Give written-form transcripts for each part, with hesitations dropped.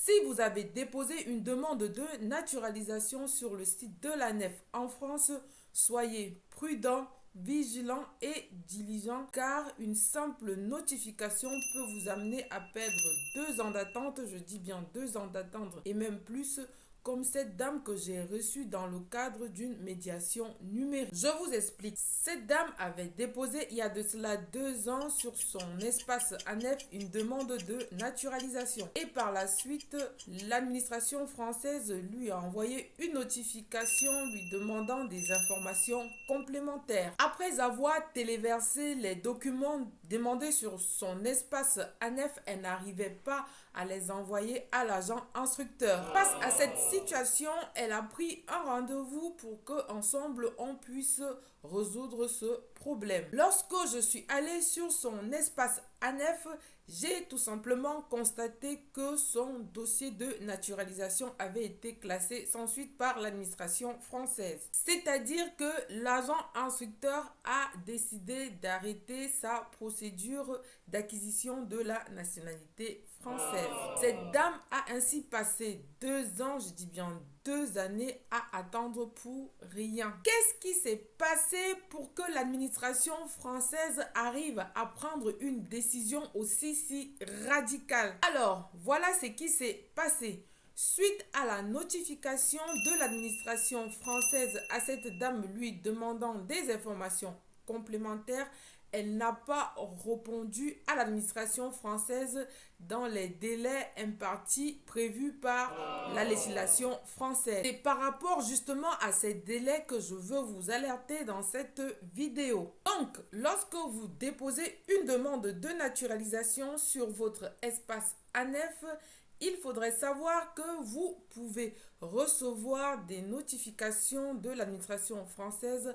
Si vous avez déposé une demande de naturalisation sur le site de l'ANEF en France, soyez prudent, vigilant et diligent car une simple notification peut vous amener à perdre 2 ans d'attente, je dis bien 2 ans d'attente et même plus, comme cette dame que j'ai reçue dans le cadre d'une médiation numérique. Je vous explique. Cette dame avait déposé il y a de cela 2 ans sur son espace ANEF une demande de naturalisation. Et par la suite, l'administration française lui a envoyé une notification lui demandant des informations complémentaires. Après avoir téléversé les documents demandés sur son espace ANEF, elle n'arrivait pas à les envoyer à l'agent instructeur. Face à cette situation, elle a pris un rendez-vous pour qu'ensemble on puisse résoudre ce problème. Lorsque je suis allée sur son espace ANEF, j'ai tout simplement constaté que son dossier de naturalisation avait été classé sans suite par l'administration française. C'est-à-dire que l'agent instructeur a décidé d'arrêter sa procédure d'acquisition de la nationalité française. Cette dame a ainsi passé 2 ans, je dis bien 2 années à attendre pour rien. Qu'est-ce qui s'est passé pour que l'administration française arrive à prendre une décision aussi radicale? Alors, voilà ce qui s'est passé. Suite à la notification de l'administration française à cette dame lui demandant des informations complémentaires, elle n'a pas répondu à l'administration française dans les délais impartis prévus par la législation française. C'est par rapport justement à ces délais que je veux vous alerter dans cette vidéo. Donc, lorsque vous déposez une demande de naturalisation sur votre espace ANEF, il faudrait savoir que vous pouvez recevoir des notifications de l'administration française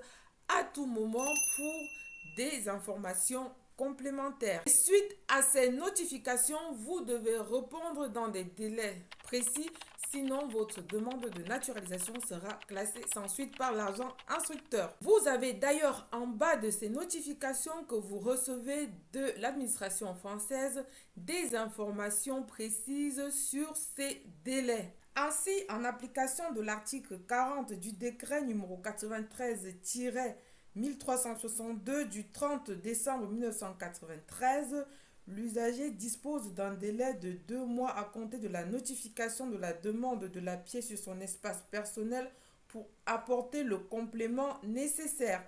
à tout moment pour des informations complémentaires. Suite à ces notifications, vous devez répondre dans des délais précis, sinon votre demande de naturalisation sera classée sans suite par l'agent instructeur. Vous avez d'ailleurs en bas de ces notifications que vous recevez de l'administration française des informations précises sur ces délais. Ainsi, en application de l'article 40 du décret numéro 93-1362 du 30 décembre 1993, l'usager dispose d'un délai de 2 mois à compter de la notification de la demande de la pièce sur son espace personnel pour apporter le complément nécessaire.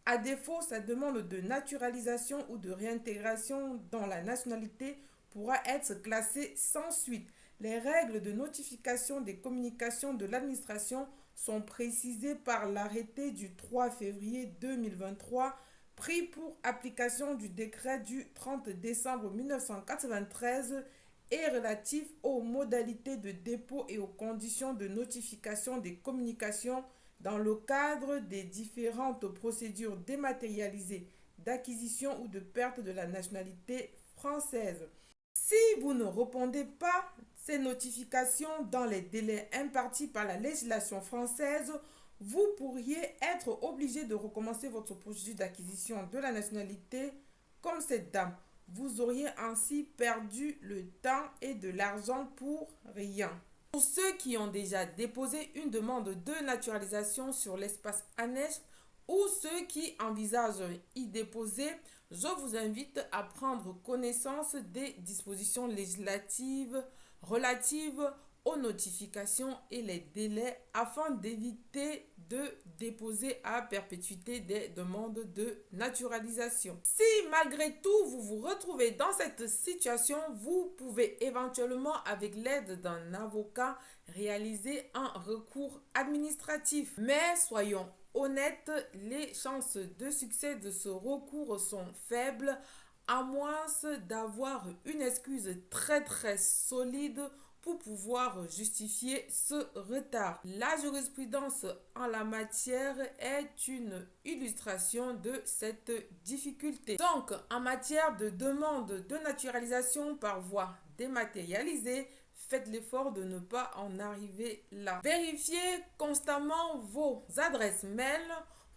À défaut, sa demande de naturalisation ou de réintégration dans la nationalité pourra être classée sans suite. Les règles de notification des communications de l'administration sont précisées par l'arrêté du 3 février 2023 pris pour application du décret du 30 décembre 1993 et relatif aux modalités de dépôt et aux conditions de notification des communications dans le cadre des différentes procédures dématérialisées d'acquisition ou de perte de la nationalité française. Si vous ne répondez pas ces notifications dans les délais impartis par la législation française, vous pourriez être obligé de recommencer votre procédure d'acquisition de la nationalité comme cette dame. Vous auriez ainsi perdu le temps et de l'argent pour rien. Pour ceux qui ont déjà déposé une demande de naturalisation sur l'espace ANEF ou ceux qui envisagent y déposer, je vous invite à prendre connaissance des dispositions législatives relatives aux notifications et les délais afin d'éviter de déposer à perpétuité des demandes de naturalisation. Si malgré tout vous vous retrouvez dans cette situation, vous pouvez éventuellement avec l'aide d'un avocat réaliser un recours administratif. Mais soyons honnêtes, les chances de succès de ce recours sont faibles à moins d'avoir une excuse très solide pour pouvoir justifier ce retard. La jurisprudence en la matière est une illustration de cette difficulté. Donc, en matière de demande de naturalisation par voie dématérialisée, faites l'effort de ne pas en arriver là. Vérifiez constamment vos adresses mail,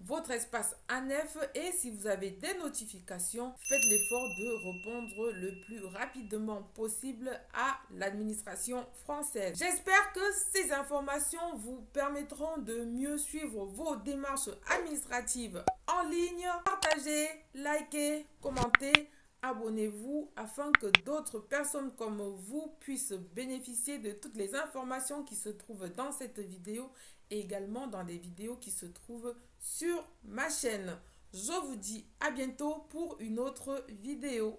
votre espace ANEF et si vous avez des notifications, faites l'effort de répondre le plus rapidement possible à l'administration française. J'espère que ces informations vous permettront de mieux suivre vos démarches administratives en ligne. Partagez, likez, commentez. Abonnez-vous afin que d'autres personnes comme vous puissent bénéficier de toutes les informations qui se trouvent dans cette vidéo et également dans des vidéos qui se trouvent sur ma chaîne. Je vous dis à bientôt pour une autre vidéo.